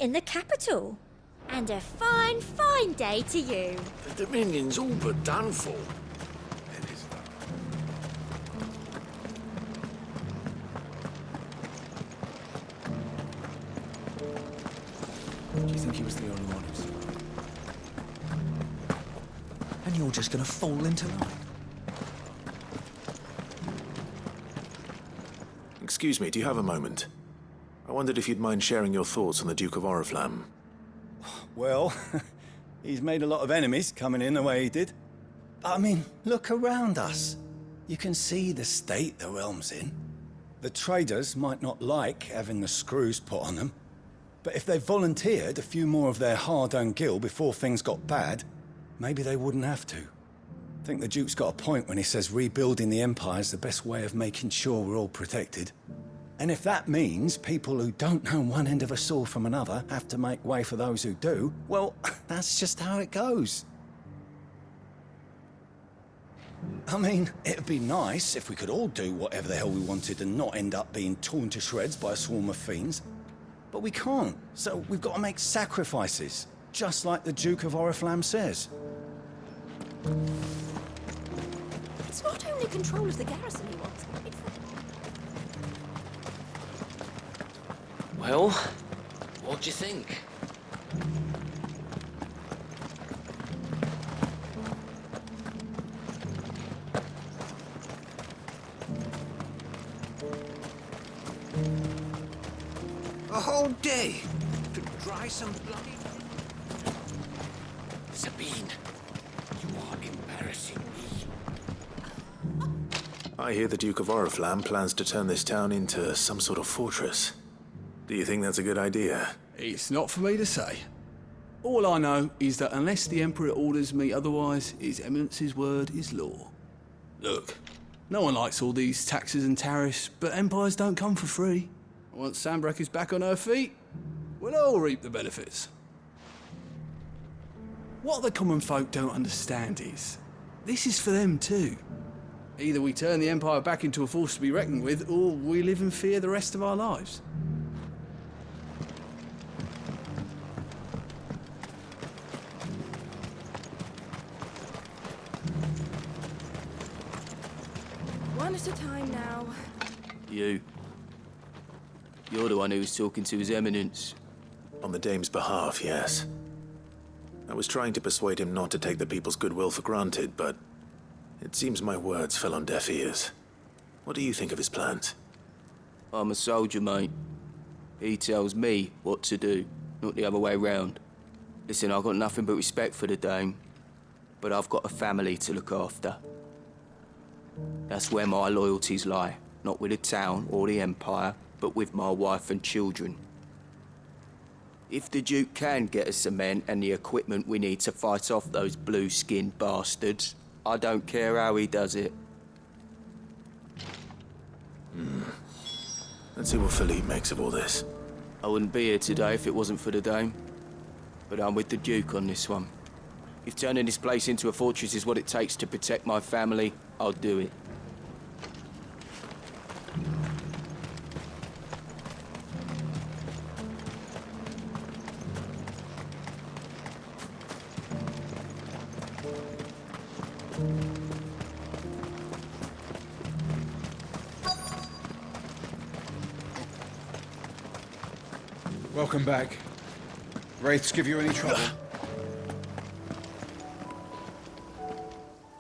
in the capital. And a fine, fine day to you. The Dominion's all but done for. Do you think he was the only one who survived? And you're just gonna fall into line? Excuse me, do you have a moment? I wondered if you'd mind sharing your thoughts on the Duke of Oriflamme. Well, he's made a lot of enemies coming in the way he did. I mean, look around us. You can see the state the realm's in. The traders might not like having the screws put on them, but if they volunteered a few more of their hard-earned gil before things got bad, maybe they wouldn't have to. I think the Duke's got a point when he says rebuilding the Empire's the best way of making sure we're all protected. And if that means people who don't know one end of a sword from another have to make way for those who do, well, that's just how it goes. I mean, it'd be nice if we could all do whatever the hell we wanted and not end up being torn to shreds by a swarm of fiends. But we can't, so we've got to make sacrifices, just like the Duke of Oriflamme says. It's not only control of the garrison he wants, it's Well, what do you think? A whole day to dry some bloody... Sabine, you are embarrassing me. I hear the Duke of Oriflamme plans to turn this town into some sort of fortress. Do you think that's a good idea? It's not for me to say. All I know is that unless the Emperor orders me otherwise, His Eminence's word is law. Look, no one likes all these taxes and tariffs, but empires don't come for free. Once Sandbreak is back on her feet, we'll all reap the benefits. What the common folk don't understand is, this is for them too. Either we turn the Empire back into a force to be reckoned with, or we live in fear the rest of our lives. one at a time now. You're the one who was talking to His Eminence. On the Dame's behalf, yes. I was trying to persuade him not to take the people's goodwill for granted, but it seems my words fell on deaf ears. What do you think of his plans? I'm a soldier, mate. He tells me what to do, not the other way round. Listen, I've got nothing but respect for the Dame, but I've got a family to look after. That's where my loyalties lie, not with the town or the Empire, but with my wife and children. If the Duke can get us the men and the equipment we need to fight off those blue-skinned bastards, I don't care how he does it. Let's see what Philippe makes of all this. I wouldn't be here today if it wasn't for the Dame. But I'm with the Duke on this one. If turning this place into a fortress is what it takes to protect my family, I'll do it. Welcome back. Wraiths give you any trouble?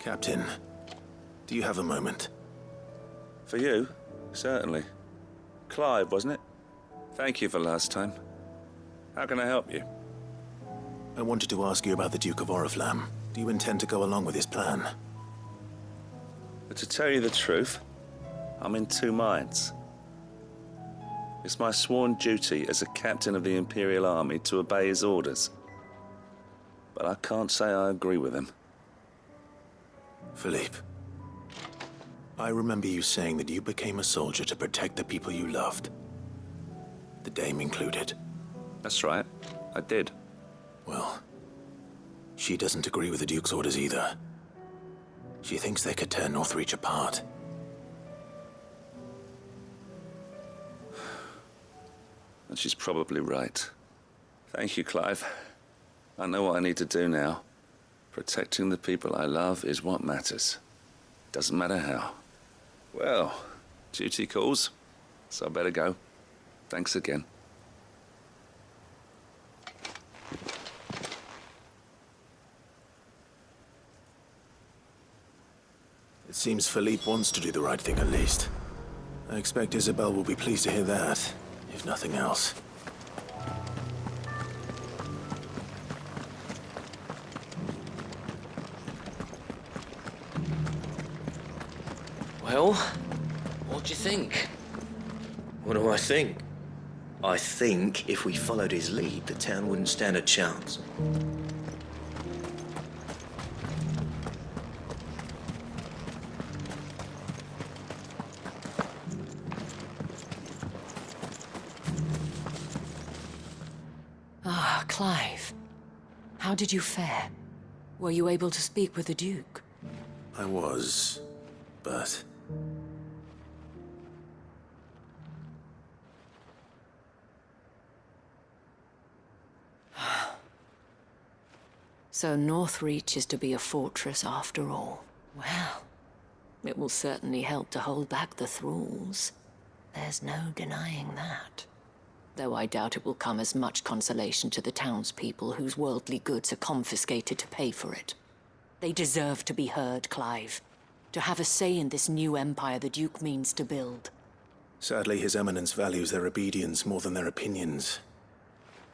Captain, do you have a moment? For you? Certainly. Clive, wasn't it? Thank you for last time. How can I help you? I wanted to ask you about the Duke of Oriflamme. Do you intend to go along with his plan? But to tell you the truth, I'm in two minds. It's my sworn duty as a captain of the Imperial Army to obey his orders. But I can't say I agree with him. Philippe, I remember you saying that you became a soldier to protect the people you loved. The Dame included. That's right, I did. Well, she doesn't agree with the Duke's orders either. She thinks they could tear Northreach apart. And she's probably right. Thank you, Clive. I know what I need to do now. Protecting the people I love is what matters. Doesn't matter how. Well, duty calls, so I better go. Thanks again. It seems Philippe wants to do the right thing at least. I expect Isabel will be pleased to hear that, if nothing else. Well, what do you think? What do I think? I think if we followed his lead, the town wouldn't stand a chance. Ah, Clive. How did you fare? Were you able to speak with the Duke? I was, but... So Northreach is to be a fortress after all. Well, it will certainly help to hold back the thralls. There's no denying that. Though I doubt it will come as much consolation to the townspeople whose worldly goods are confiscated to pay for it. They deserve to be heard, Clive. To have a say in this new empire the Duke means to build. Sadly, His Eminence values their obedience more than their opinions,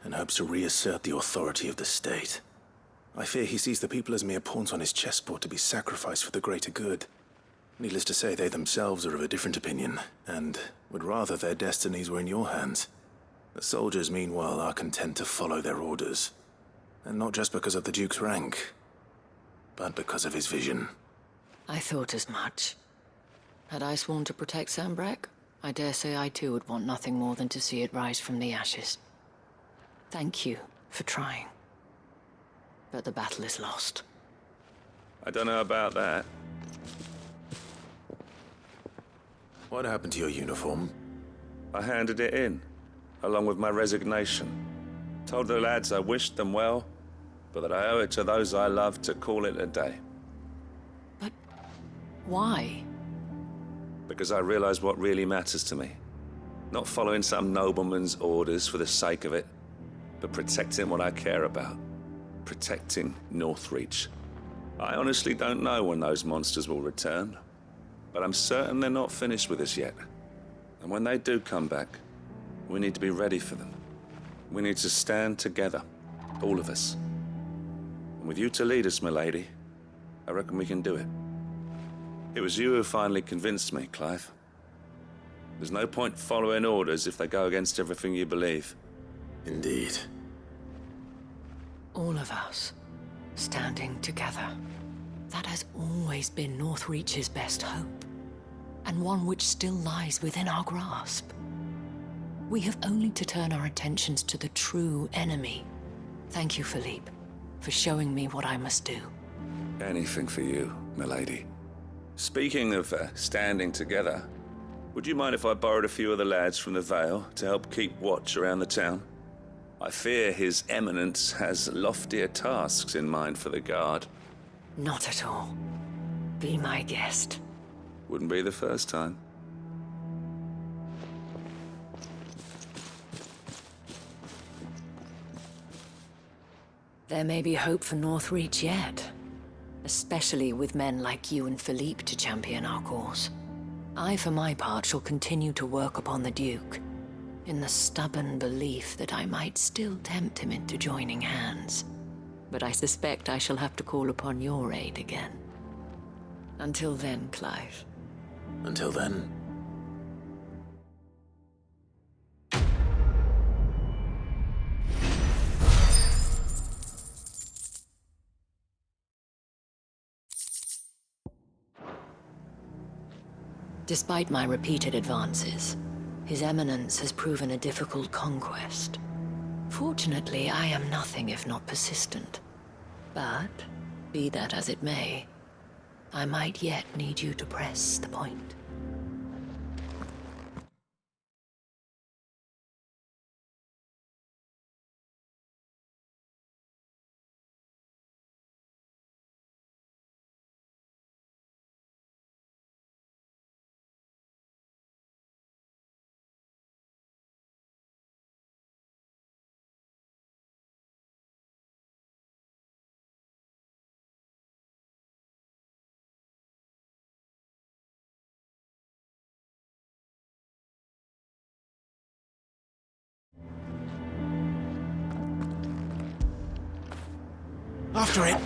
and hopes to reassert the authority of the state. I fear he sees the people as mere pawns on his chessboard to be sacrificed for the greater good. Needless to say, they themselves are of a different opinion, and would rather their destinies were in your hands. The soldiers, meanwhile, are content to follow their orders. And not just because of the Duke's rank, but because of his vision. I thought as much. Had I sworn to protect Sambrack, I dare say I too would want nothing more than to see it rise from the ashes. Thank you for trying. But the battle is lost. I don't know about that. What happened to your uniform? I handed it in, along with my resignation. Told the lads I wished them well, but that I owe it to those I love to call it a day. But why? Because I realize what really matters to me. Not following some nobleman's orders for the sake of it, but protecting what I care about. Protecting Northreach. I honestly don't know when those monsters will return, but I'm certain they're not finished with us yet. And when they do come back, we need to be ready for them. We need to stand together, all of us. And with you to lead us, milady, I reckon we can do it. It was you who finally convinced me, Clive. There's no point following orders if they go against everything you believe. Indeed. All of us, standing together. That has always been Northreach's best hope, and one which still lies within our grasp. We have only to turn our attentions to the true enemy. Thank you, Philippe, for showing me what I must do. Anything for you, milady. Speaking of standing together, would you mind if I borrowed a few of the lads from the Vale to help keep watch around the town? I fear His Eminence has loftier tasks in mind for the guard. Not at all. Be my guest. Wouldn't be the first time. There may be hope for Northreach yet. Especially with men like you and Philippe to champion our cause. I, for my part, shall continue to work upon the Duke, in the stubborn belief that I might still tempt him into joining hands. But I suspect I shall have to call upon your aid again. Until then, Clive. Until then. Despite my repeated advances, His Eminence has proven a difficult conquest. Fortunately, I am nothing if not persistent. But, be that as it may, I might yet need you to press the point. After it!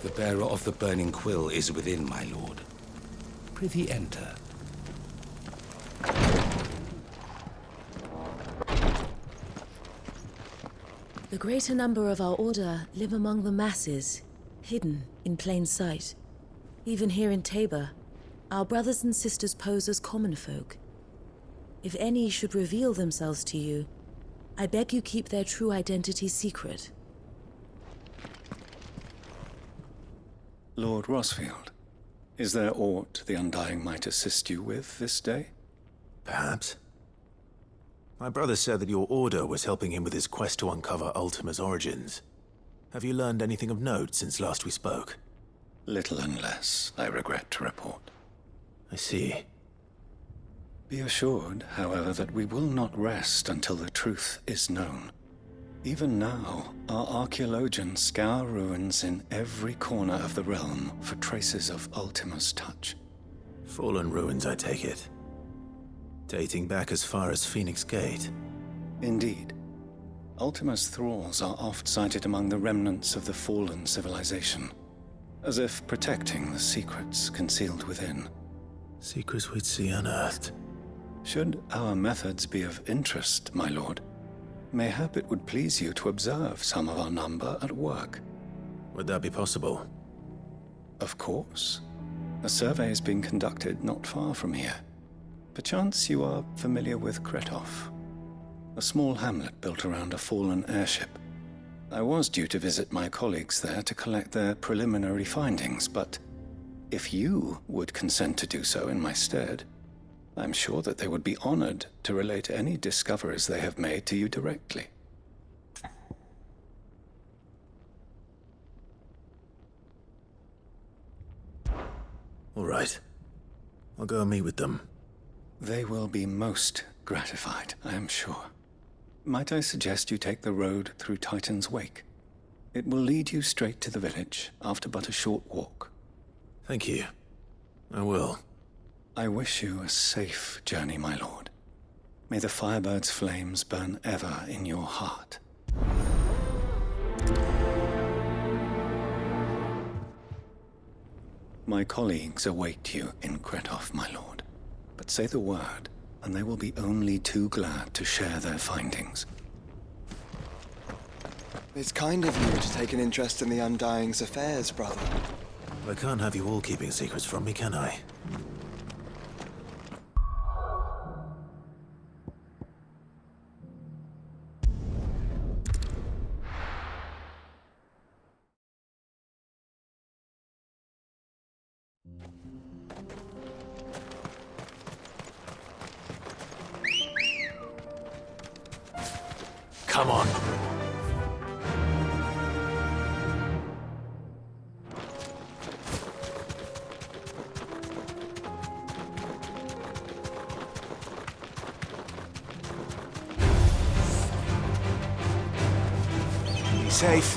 The bearer of the burning quill is within, my lord. Prithee enter. The greater number of our order live among the masses, hidden in plain sight. Even here in Tabor, our brothers and sisters pose as common folk. If any should reveal themselves to you, I beg you keep their true identity secret. Lord Rosfield, is there aught the Undying might assist you with this day? Perhaps. My brother said that your order was helping him with his quest to uncover Ultima's origins. Have you learned anything of note since last we spoke? Little unless, I regret to report. I see. Be assured, however, that we will not rest until the truth is known. Even now, our archaeologians scour ruins in every corner of the realm for traces of Ultima's touch. Fallen ruins, I take it. Dating back as far as Phoenix Gate. Indeed. Ultima's thralls are oft sighted among the remnants of the fallen civilization, as if protecting the secrets concealed within. Secrets we'd see unearthed. Should our methods be of interest, my lord, mayhap it would please you to observe some of our number at work. Would that be possible? Of course. A survey is being conducted not far from here. Perchance you are familiar with Kretov, a small hamlet built around a fallen airship. I was due to visit my colleagues there to collect their preliminary findings, but if you would consent to do so in my stead, I'm sure that they would be honored to relate any discoveries they have made to you directly. All right. I'll go and meet with them. They will be most gratified, I am sure. Might I suggest you take the road through Titan's Wake? It will lead you straight to the village after but a short walk. Thank you. I will. I wish you a safe journey, my lord. May the Firebird's flames burn ever in your heart. My colleagues await you in Kretov, my lord. But say the word, and they will be only too glad to share their findings. It's kind of you to take an interest in the Undying's affairs, brother. I can't have you all keeping secrets from me, can I? Come on. Be safe.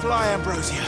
Fly, Ambrosia.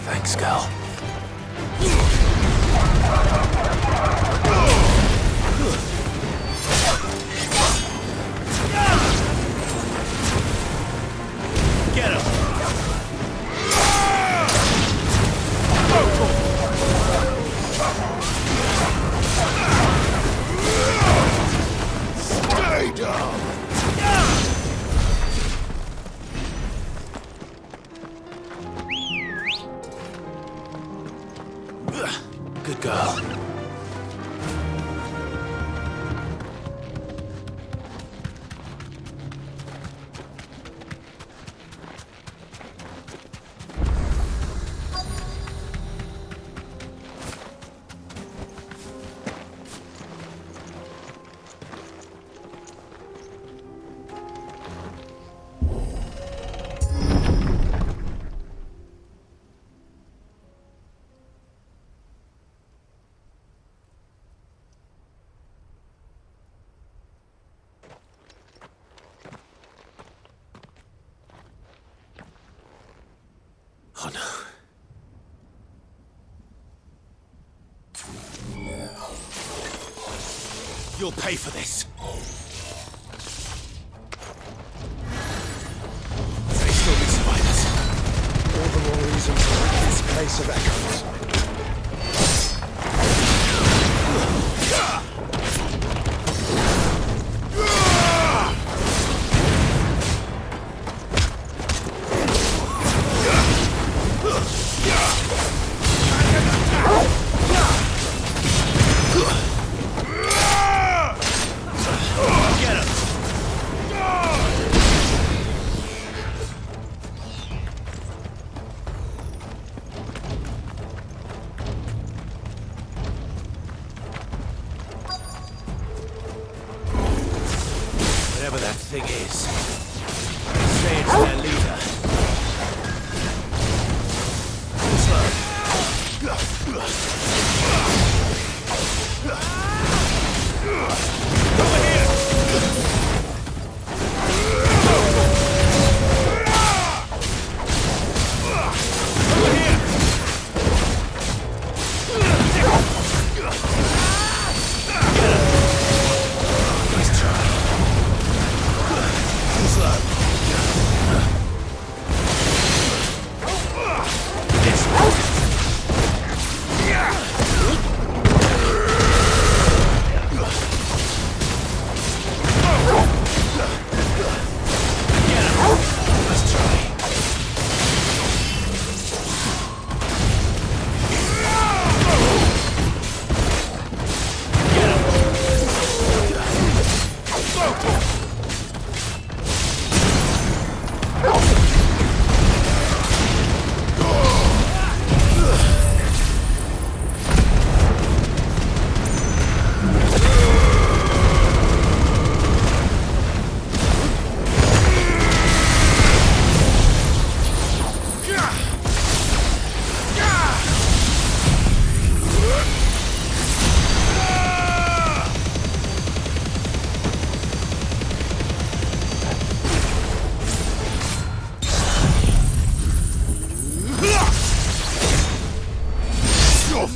Thanks, girl. Get him! Stay down! Good girl. You'll pay for this. They still be survivors. All the more reason to rid this place of echoes. Whatever that thing is, say it's their leader. Over here!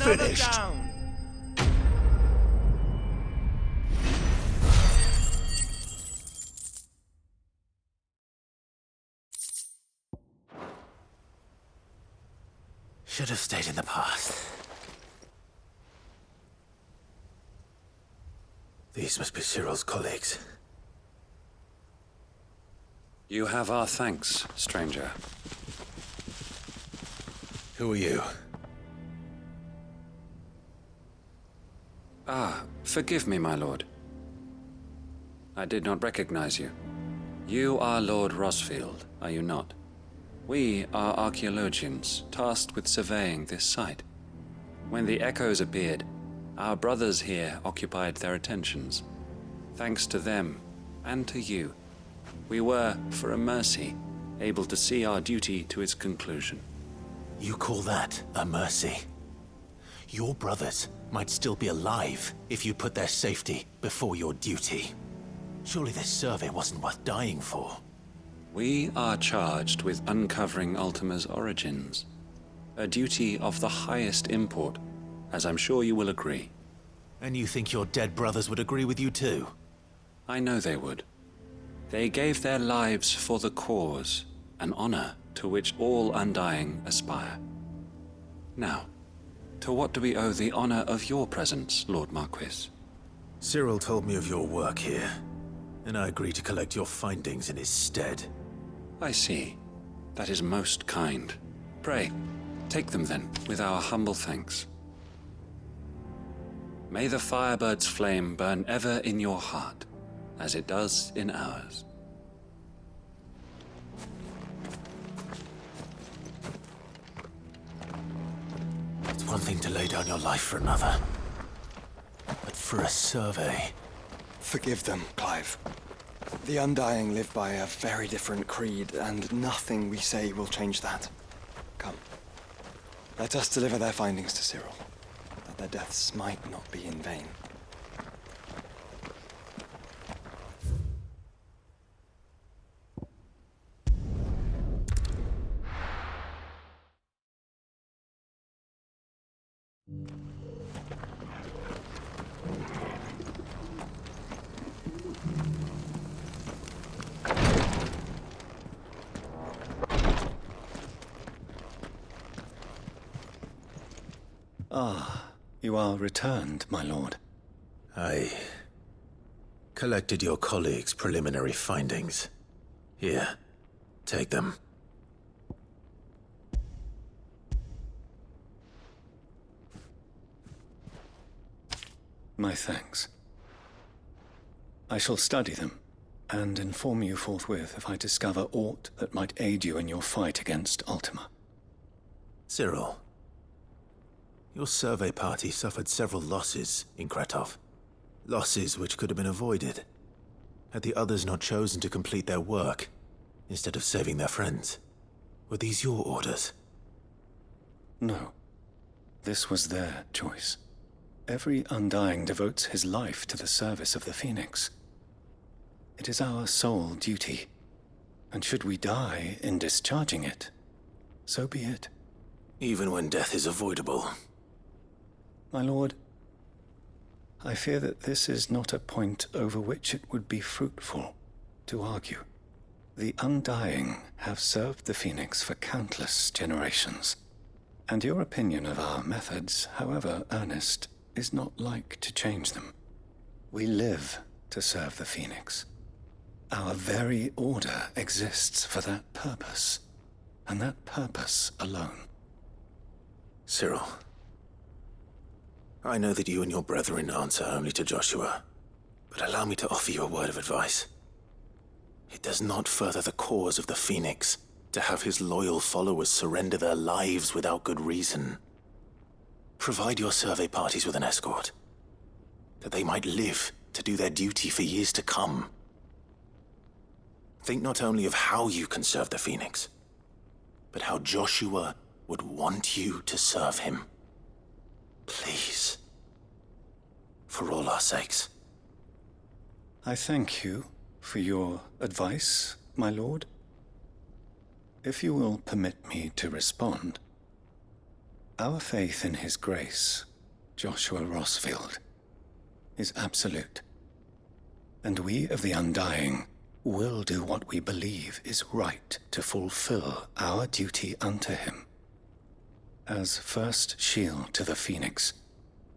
Finished. Should have stayed in the past. These must be Cyril's colleagues. You have our thanks, stranger. Who are you? Ah, forgive me, my lord. I did not recognize you. You are Lord Rosfield, are you not? We are archaeologians, tasked with surveying this site. When the echoes appeared, our brothers here occupied their attentions. Thanks to them, and to you, we were, for a mercy, able to see our duty to its conclusion. You call that a mercy? Your brothers might still be alive if you put their safety before your duty. Surely this survey wasn't worth dying for. We are charged with uncovering Ultima's origins. A duty of the highest import, as I'm sure you will agree. And you think your dead brothers would agree with you too? I know they would. They gave their lives for the cause, an honor to which all undying aspire. Now, to what do we owe the honor of your presence, Lord Marquis? Cyril told me of your work here, and I agreed to collect your findings in his stead. I see. That is most kind. Pray, take them then, with our humble thanks. May the Firebird's flame burn ever in your heart, as it does in ours. It's one thing to lay down your life for another, but for a survey... Forgive them, Clive. The Undying live by a very different creed, and nothing we say will change that. Come. Let us deliver their findings to Cyril, that their deaths might not be in vain. Ah, you are returned, my lord. I collected your colleagues' preliminary findings. Here, take them. My thanks. I shall study them, and inform you forthwith if I discover aught that might aid you in your fight against Ultima. Cyril, your survey party suffered several losses in Kratov. Losses which could have been avoided, had the others not chosen to complete their work, instead of saving their friends. Were these your orders? No. This was their choice. Every Undying devotes his life to the service of the Phoenix. It is our sole duty, and should we die in discharging it, so be it. Even when death is avoidable. My lord, I fear that this is not a point over which it would be fruitful to argue. The Undying have served the Phoenix for countless generations, and your opinion of our methods, however earnest, is not like to change them. We live to serve the Phoenix. Our very order exists for that purpose, and that purpose alone. Cyril, I know that you and your brethren answer only to Joshua, but allow me to offer you a word of advice. It does not further the cause of the Phoenix to have his loyal followers surrender their lives without good reason. Provide your survey parties with an escort, that they might live to do their duty for years to come. Think not only of how you can serve the Phoenix, but how Joshua would want you to serve him. Please. For all our sakes. I thank you for your advice, my lord. If you will permit me to respond, our faith in his grace, Joshua Rosfield, is absolute. And we of the Undying will do what we believe is right to fulfill our duty unto him. As first shield to the Phoenix,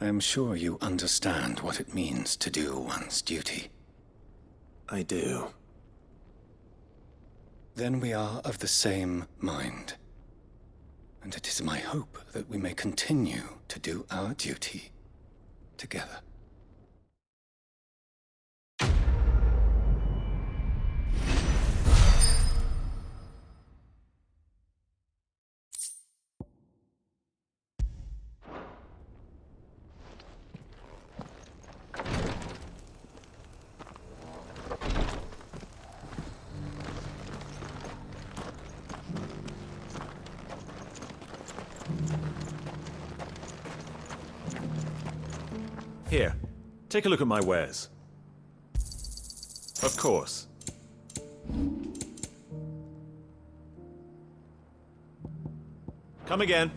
I am sure you understand what it means to do one's duty. I do. Then we are of the same mind. And it is my hope that we may continue to do our duty together. Here, take a look at my wares. Of course. Come again.